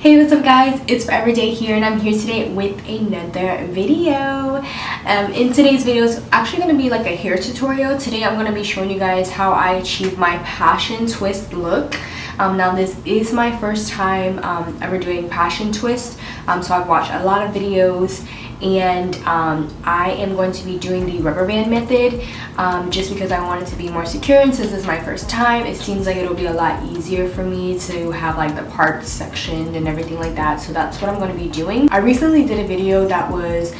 Hey, what's up guys, it's Forever Day here and I'm here today with another video. In today's video is actually going to be like a hair tutorial. Today I'm going to be showing you guys how I achieve my passion twist look. Now this is my first time ever doing passion twist, so I've watched a lot of videos and I am going to be doing the rubber band method just because I want it to be more secure, and since it's my first time it seems like it'll be a lot easier for me to have like the parts sectioned and everything like that. So that's what I'm going to be doing. I recently did a video that was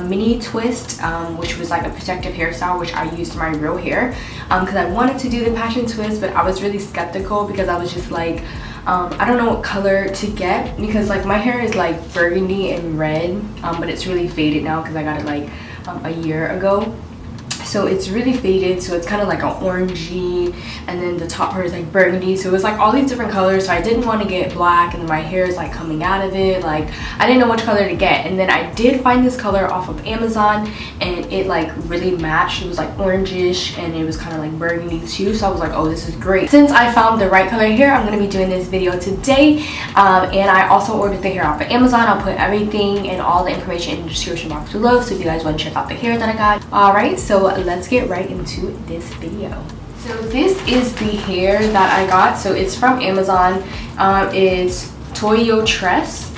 mini twist, which was like a protective hairstyle, which I used my real hair because I wanted to do the passion twist, but I was really skeptical because I was just like I don't know what color to get because like my hair is like burgundy and red, but it's really faded now because I got it like a year ago. So it's really faded, so it's kind of like an orangey, and then the top part is like burgundy, so it was like all these different colors. So I didn't want to get black and then my hair is like coming out of it, like I didn't know which color to get. And then I did find this color off of Amazon and it like really matched. It was like orangish and it was kind of like burgundy too, so I was like, oh, this is great. Since I found the right color here, I'm going to be doing this video today, and I also ordered the hair off of Amazon. I'll put everything and all the information in the description box below, so if you guys want to check out the hair that I got. Alright, so let's get right into this video. So this is the hair that I got. So it's from Amazon. It's Toyo Tress.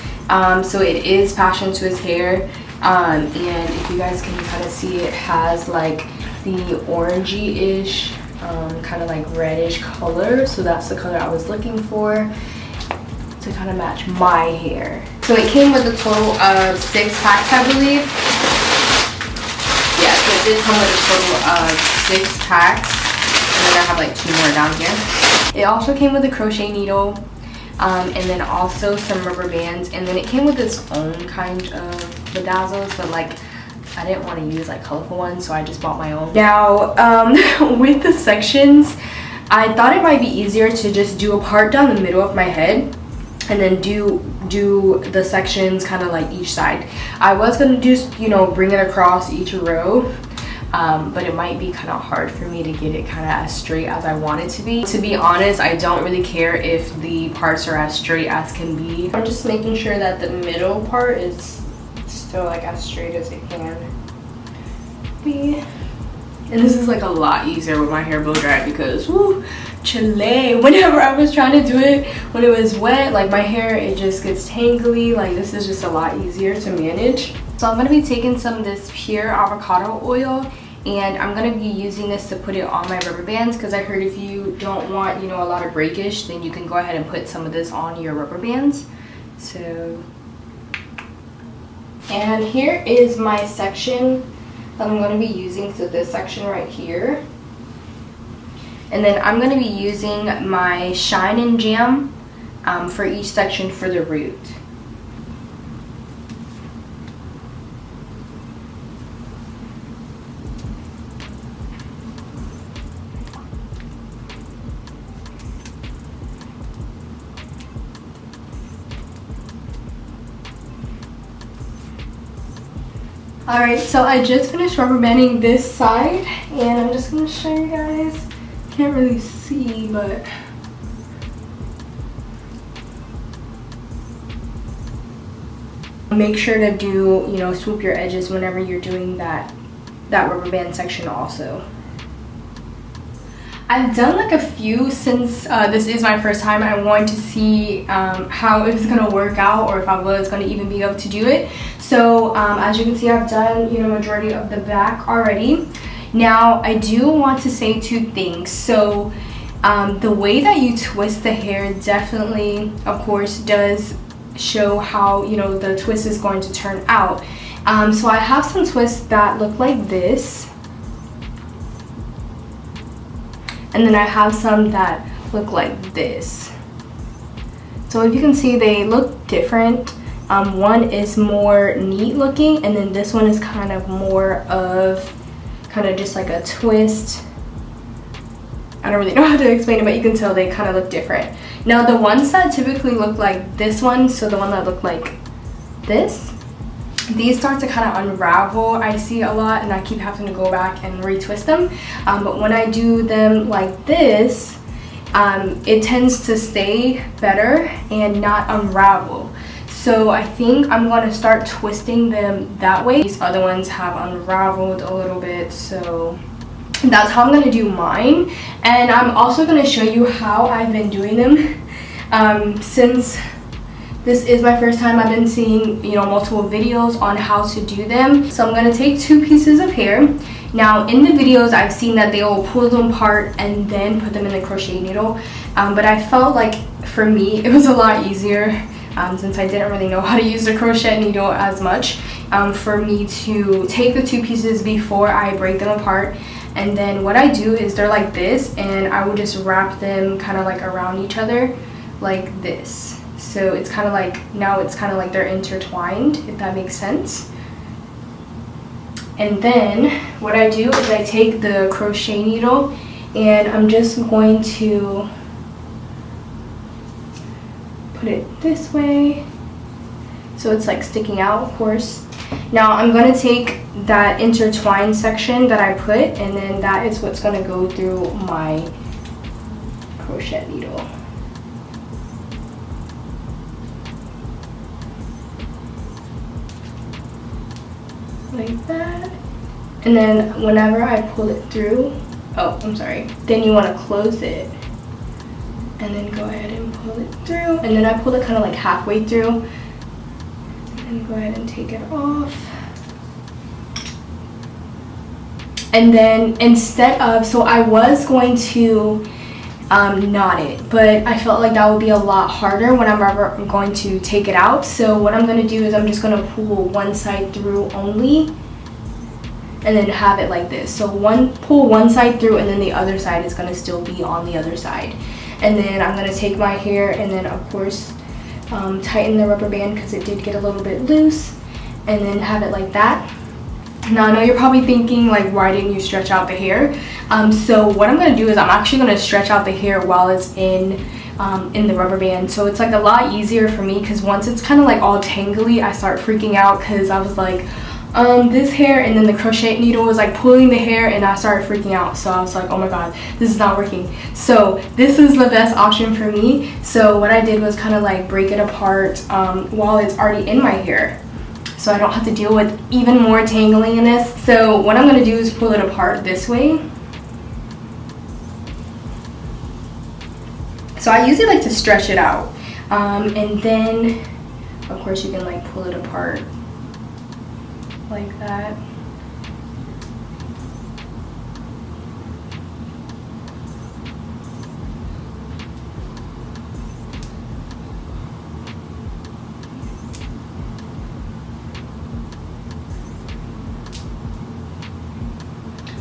So it is passion twist hair, and if you guys can kind of see, it has like the orangey-ish kind of like reddish color, so that's the color I was looking for to kind of match my hair. So it came with a total of 6 packs, I believe. Yeah, so it did come with a total of 6 packs, and then I have like 2 more down here. It also came with a crochet needle, and then also some rubber bands, and then it came with its own kind of bedazzles, but like I didn't want to use like colorful ones, so I just bought my own. Now with the sections, I thought it might be easier to just do a part down the middle of my head and then do the sections kind of like each side. I was gonna just, you know, bring it across each row, but it might be kind of hard for me to get it kind of as straight as I want it to be. To be honest, I don't really care if the parts are as straight as can be. I'm just making sure that the middle part is still like as straight as it can be. And this is like a lot easier with my hair blow dried because whoo, chile, whenever I was trying to do it when it was wet, like my hair, it just gets tangly. Like this is just a lot easier to manage. So I'm going to be taking some of this pure avocado oil, and I'm going to be using this to put it on my rubber bands because I heard if you don't want, you know, a lot of breakage, then you can go ahead and put some of this on your rubber bands. So, and here is my section that I'm going to be using. So this section right here, and then I'm going to be using my Shine and Jam for each section for the root. Alright, so I just finished rubber banding this side, and I'm just going to show you guys. Can't really see, but make sure to do, you know, swoop your edges whenever you're doing that rubber band section also. I've done like a few since this is my first time. I wanted to see how it was going to work out, or if I was going to even be able to do it. So as you can see, I've done, you know, majority of the back already. Now I do want to say 2 things. So the way that you twist the hair definitely, of course, does show how, you know, the twist is going to turn out. So I have some twists that look like this, and then I have some that look like this. So if you can see, they look different. One is more neat looking, and then this one is kind of more of kind of just like a twist. I don't really know how to explain it, but you can tell they kind of look different. Now the ones that typically look like this one, so the one that look like this, these start to kind of unravel, I see a lot, and I keep having to go back and retwist them. But when I do them like this, it tends to stay better and not unravel. So I think I'm going to start twisting them that way. These other ones have unraveled a little bit, so that's how I'm going to do mine. And I'm also going to show you how I've been doing them. Since this is my first time, I've been seeing, you know, multiple videos on how to do them. So I'm going to take 2 pieces of hair. Now in the videos I've seen that they will pull them apart and then put them in the crochet needle, but I felt like for me it was a lot easier, since I didn't really know how to use the crochet needle as much, for me to take the 2 pieces before I break them apart. And then what I do is they're like this, and I will just wrap them kind of like around each other like this. So it's kind of like, now it's kind of like they're intertwined, if that makes sense. And then what I do is I take the crochet needle and I'm just going to put it this way so it's like sticking out, of course. Now I'm going to take that intertwined section that I put, and then that is what's going to go through my crochet needle. Like that. And then whenever I pull it through, then you want to close it and then go ahead and pull it through, and then I pull it kind of like halfway through and go ahead and take it off. And then instead of, so I was going to knot it, but I felt like that would be a lot harder whenever I'm going to take it out. So what I'm going to do is I'm just going to pull one side through only, and then have it like this. So pull one side through, and then the other side is going to still be on the other side. And then I'm going to take my hair and then of course tighten the rubber band because it did get a little bit loose, and then have it like that. Now I know you're probably thinking like, why didn't you stretch out the hair? So what I'm going to do is I'm actually going to stretch out the hair while it's in the rubber band. So it's like a lot easier for me, because once it's kind of like all tangly, I start freaking out because I was like, this hair, and then the crochet needle was like pulling the hair, and I started freaking out. So I was like, oh my god, this is not working. So this is the best option for me. So what I did was kind of like break it apart while it's already in my hair, so I don't have to deal with even more tangling in this. So what I'm going to do is pull it apart this way. So I usually like to stretch it out, and then of course you can like pull it apart like that.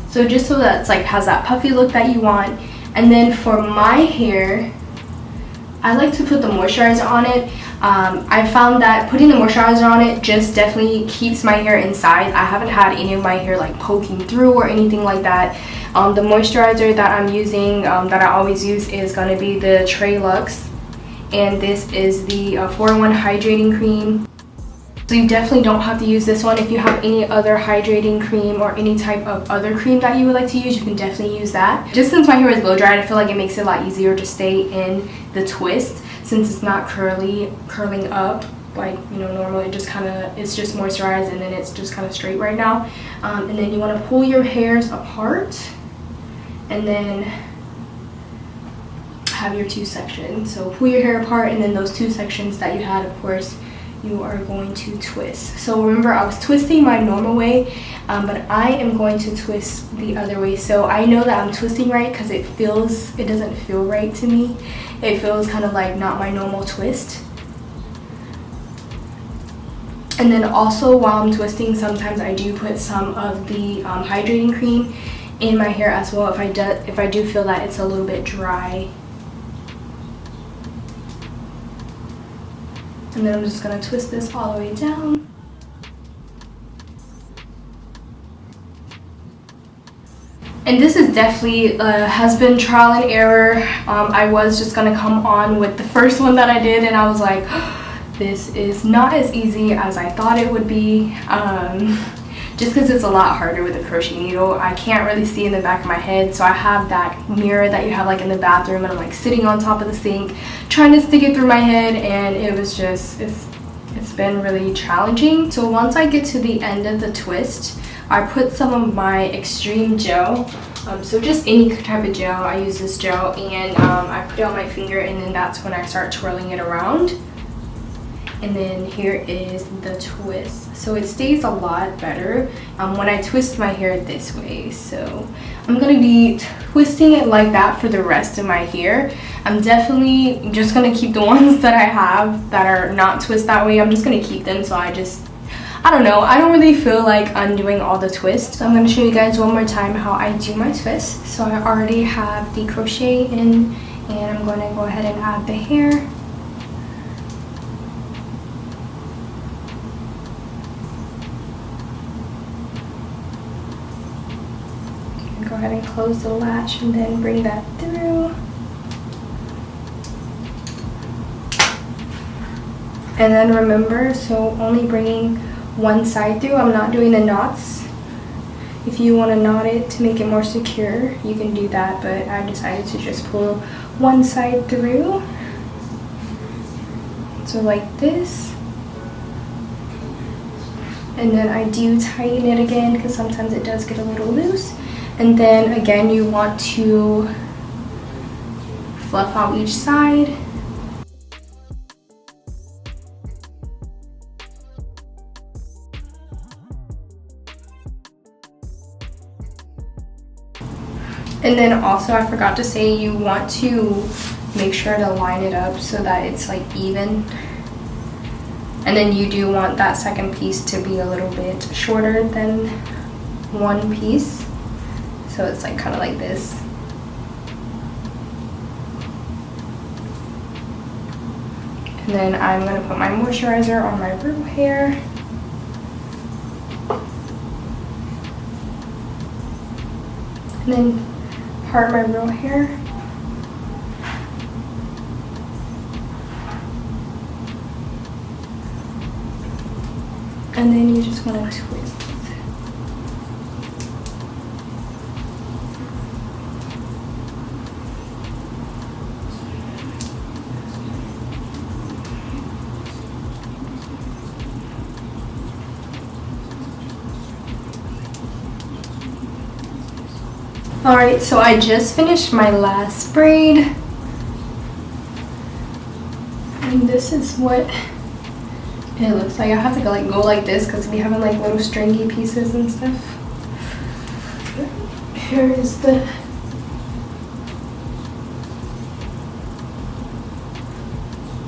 So just so that it's like has that puffy look that you want. And then for my hair, I like to put the moisturizer on it. I found that putting the moisturizer on it just definitely keeps my hair inside. I haven't had any of my hair like poking through or anything like that. The moisturizer that I'm using, that I always use, is going to be the Trey Luxe, and this is the 4-in-1 hydrating cream. So you definitely don't have to use this one. If you have any other hydrating cream or any type of other cream that you would like to use, you can definitely use that. Just since my hair is blow dried, I feel like it makes it a lot easier to stay in the twist, since it's not curling up like, you know, normally. It just kind of, it's just moisturized, and then it's just kind of straight right now. And then you want to pull your hairs apart and then have your 2 sections. So pull your hair apart, and then those 2 sections that you had, of course, you are going to twist. So remember, I was twisting my normal way, but I am going to twist the other way. So I know that I'm twisting right because it doesn't feel right to me. It feels kind of like not my normal twist. And then also while I'm twisting, sometimes I do put some of the hydrating cream in my hair as well, if I do feel that it's a little bit dry. And then I'm just going to twist this all the way down. And this is definitely has been trial and error. I was just going to come on with the first one that I did, and I was like, this is not as easy as I thought it would be. Just because it's a lot harder with a crochet needle. I can't really see in the back of my head, so I have that mirror that you have like in the bathroom, and I'm like sitting on top of the sink trying to stick it through my head, and it was just, it's It's been really challenging. So once I get to the end of the twist, I put some of my extreme gel, so just any type of gel. I use this gel, and I put it on my finger, and then that's when I start twirling it around. And then here is the twist. So it stays a lot better when I twist my hair this way. So I'm gonna be twisting it like that for the rest of my hair. I'm definitely just gonna keep the ones that I have that are not twist that way. I'm just gonna keep them. So I don't know, I don't really feel like undoing all the twists. So I'm gonna show you guys one more time how I do my twist. So I already have the crochet in, and I'm gonna go ahead and add the hair. Go ahead and close the latch and then bring that through. And then remember, so only bringing one side through. I'm not doing the knots. If you want to knot it to make it more secure, you can do that, but I decided to just pull one side through. So like this. And then I do tighten it again because sometimes it does get a little loose. And then again, you want to fluff out each side. And then also, I forgot to say, you want to make sure to line it up so that it's like even. And then you do want that second piece to be a little bit shorter than one piece. So it's like kind of like this. And then I'm going to put my moisturizer on my real hair. And then part my real hair. And then you just want to twist. Alright, so I just finished my last braid, and this is what it looks like. I have to go like this because we have like little stringy pieces and stuff. Here is the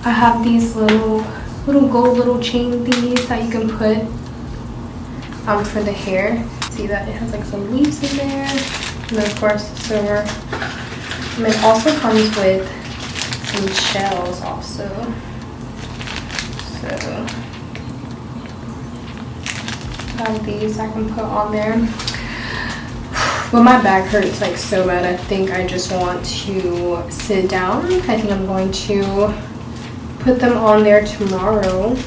I have these little gold little chain thingies that you can put for the hair. See that it has like some leaves in there. And then of course silver. And it also comes with some shells also. So I have these I can put on there. But my back hurts like so bad. I think I just want to sit down. I think I'm going to put them on there tomorrow.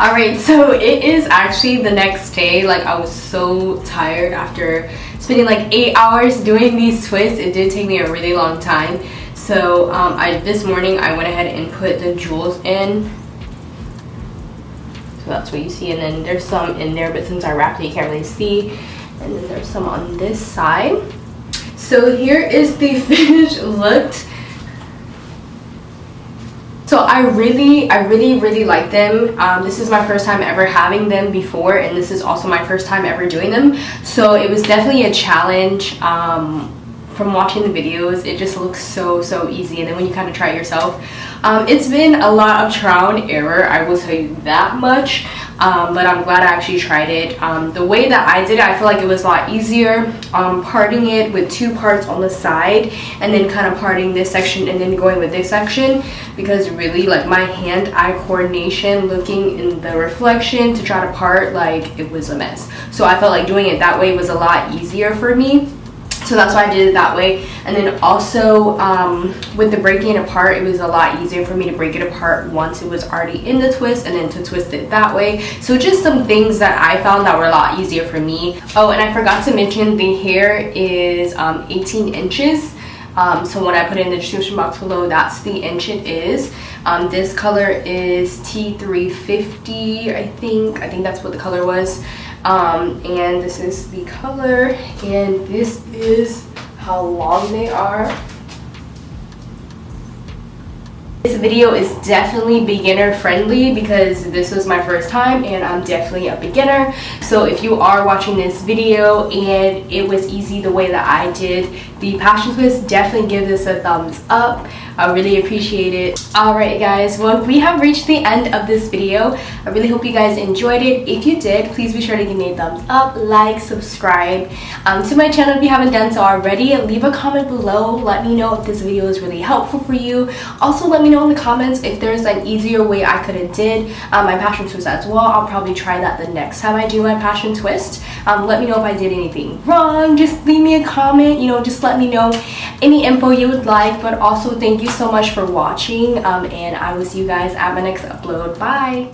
Alright, so it is actually the next day. Like, I was so tired after spending like 8 hours doing these twists. It did take me a really long time. So this morning I went ahead and put the jewels in. So that's what you see, and then there's some in there, but since I wrapped it you can't really see. And then there's some on this side. So here is the finished look. So I really like them. This is my first time ever having them before, and this is also my first time ever doing them. So it was definitely a challenge. From watching the videos, it just looks so easy, and then when you kind of try it yourself, it's been a lot of trial and error, I will tell you that much. But I'm glad I actually tried it. The way that I did it, I feel like it was a lot easier, parting it with 2 parts on the side and then kind of parting this section and then going with this section, because really like my hand-eye coordination looking in the reflection to try to part, like it was a mess. So I felt like doing it that way was a lot easier for me. So that's why I did it that way. And then also with the breaking it apart, it was a lot easier for me to break it apart once it was already in the twist, and then to twist it that way. So just some things that I found that were a lot easier for me. Oh, and I forgot to mention the hair is 18 inches. So when I put it in the description box below, that's the inch it is. This color is T350, I think that's what the color was. And this is the color, and this is how long they are. This video is definitely beginner friendly because this was my first time and I'm definitely a beginner. So if you are watching this video and it was easy the way that I did the passion twist, definitely give this a thumbs up. I really appreciate it. Alright guys, well, we have reached the end of this video. I really hope you guys enjoyed it. If you did, please be sure to give me a thumbs up, like, subscribe to my channel if you haven't done so already. Leave a comment below. Let me know if this video is really helpful for you. Also, let me know in the comments if there's an easier way I could have did my passion twist as well. I'll probably try that the next time I do my passion twist. Let me know if I did anything wrong. Just leave me a comment, just let me know any info you would like. But also thank you so much for watching, and I will see you guys at my next upload. Bye.